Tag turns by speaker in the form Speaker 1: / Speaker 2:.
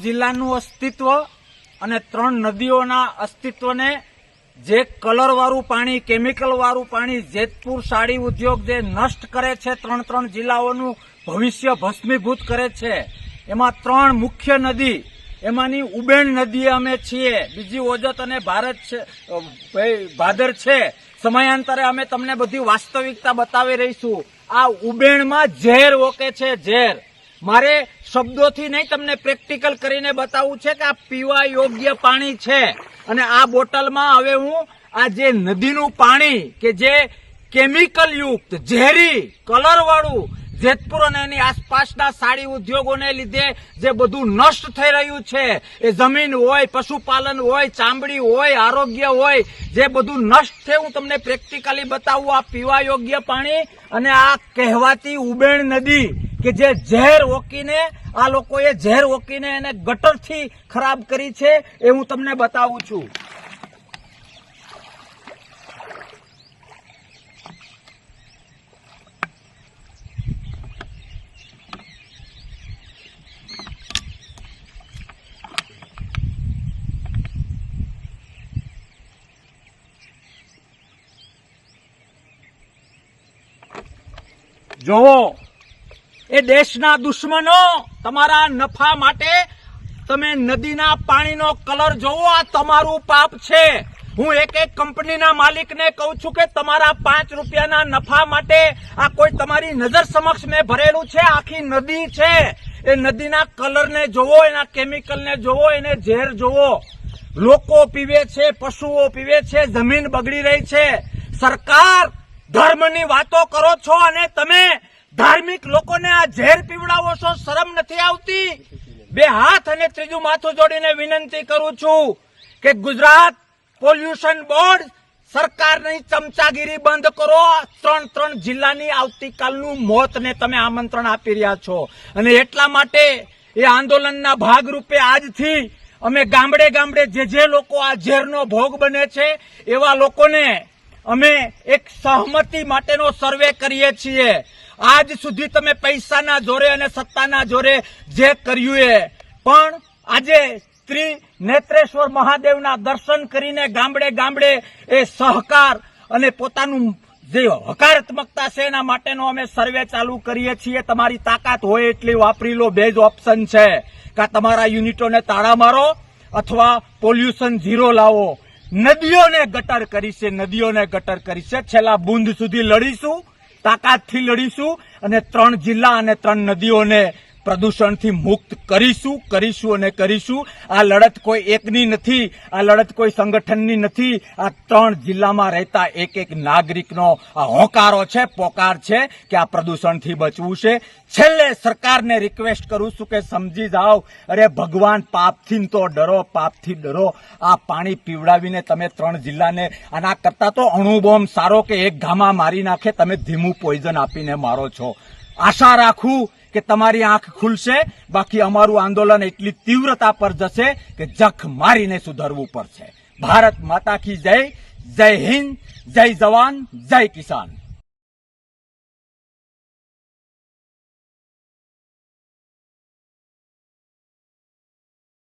Speaker 1: જિલ્લાનું અસ્તિત્વ અને 3 નદીઓના અસ્તિત્વને જે કલર વાળું પાણી, કેમિકલ વાળું પાણી જેતપુર સાડી ઉદ્યોગ જે નષ્ટ કરે છે, 3 જિલ્લાઓનું ભવિષ્ય ભસ્મીભૂત કરે છે, એમાં 3 મુખ્ય નદી, એમાંની ઉબેણ નદી અમે છીએ, બીજી ઓજત અને ભાદર છે. સમયાંતરે અમે તમને બધી વાસ્તવિકતા બતાવી રહીશું. આ ઉબેણમાં ઝેર ઓકે છે, ઝેર. મારે શબ્દોથી નહીં, તમને પ્રેક્ટિકલ કરીને બતાવવું છે કે આ પીવા યોગ્ય પાણી છે. અને આ બોટલમાં હવે હું આ જે નદીનું પાણી કે જે કેમિકલ યુક્ત, ઝેરી, કલર વાળું જેતપુર અને એની આસપાસના સાડી ઉદ્યોગોને લીધે જે બધું નષ્ટ થઈ રહ્યું છે, એ જમીન હોય, પશુપાલન હોય, ચામડી હોય, આરોગ્ય હોય, જે બધું નષ્ટ છે, હું તમને પ્રેક્ટિકલી બતાવું. આ પીવા યોગ્ય પાણી અને આ કહેવાતી ઉબેણ નદી કે જે ઝેર ઓકીને, આ લોકોએ ઝેર ઓકીને એને ગટરથી ખરાબ કરી છે, એ હું તમને બતાવું છું. જોવો, એ દેશના દુશ્મનો તમારા નફા માટે તમે નદીના પાણીનો કલર જોવો. આ તમારું પાપ છે. હું એક કંપનીના માલિકને કહું છું કે તમારા 5 રૂપિયાના નફા માટે આ કોઈ તમારી નજર સમક્ષ મેં ભરેલું છે, આખી નદી છે, એ નદીના કલરને જોવો, એના કેમિકલને જોવો, એને ઝેર જોવો. લોકો પીવે છે, પશુઓ પીવે છે, જમીન બગડી રહી છે. સરકાર ધર્મની વાતો કરો છો અને તમે ધાર્મિક લોકોને આ ઝેર પીવડાવો છો. શરમ નથી આવતી? 2 હાથ અને 3જું માથું જોડીને વિનંતી કરું છું કે ગુજરાત પોલ્યુશન બોર્ડ, સરકારની ચમચાગીરી બંધ કરો. 3 જિલ્લાની આવતીકાલનું મોતને તમે આમંત્રણ આપી રહ્યા છો. અને એટલા માટે એ આંદોલનના ભાગરૂપે આજથી અમે ગામડે ગામડે જે લોકો આ ઝેરનો ભોગ બને છે, એવા લોકોને અમે એક સહમતિ માટેનો સર્વે કરીએ છીએ. આજ સુધી તમે પૈસાના જોરે અને સત્તાના જોરે જે કર્યું એ, પણ આજે ત્રિનેત્રેશ્વર મહાદેવના દર્શન કરીને ગામડે ગામડે એ સહકાર અને પોતાનું જે હકારાત્મકતા છે એના માટેનો અમે સર્વે ચાલુ કરીએ છીએ. તમારી તાકાત હોય એટલી વાપરી લો. 2 જ ઓપ્શન છે, કે તમારા યુનિટોને તાળા મારો અથવા પોલ્યુશન 0 લાવો. નદીઓને ગટર કરી છે, નદીઓને ગટર કરી છે. છેલ્લા બુંદ સુધી લડીશું, તાકાતથી લડીશું અને 3 જિલ્લા અને 3 નદીઓને પ્રદૂષણથી મુક્ત કરીશું અને કરીશું. આ લડત કોઈ એકની નથી, આ લડત કોઈ સંગઠનની નથી. આ 3 જિલ્લામાં રહેતા એક નાગરિકનો આ હોકારો છે, પોકાર છે કે આ પ્રદૂષણથી બચવું છે. છેલ્લે સરકારને રિક્વેસ્ટ કરું છું કે સમજી જાઓ. અરે ભગવાન, પાપથી તો ડરો, પાપથી ડરો. આ પાણી પીવડાવીને તમે 3 જિલ્લાને, આના કરતા તો અણુબોમ્બ સારો કે એક ઘામાં મારી નાખે, તમે ધીમું પોઈઝન આપીને મારો છો. આશા રાખું કે તમારી આંખ ખુલશે. બાકી અમારું આંદોલન એટલી તીવ્રતા પર જશે કે જખ મારીને સુધરવું પડશે. ભારત માતા કી જય. જય હિન્દ, જય જવાન, જય કિસાન.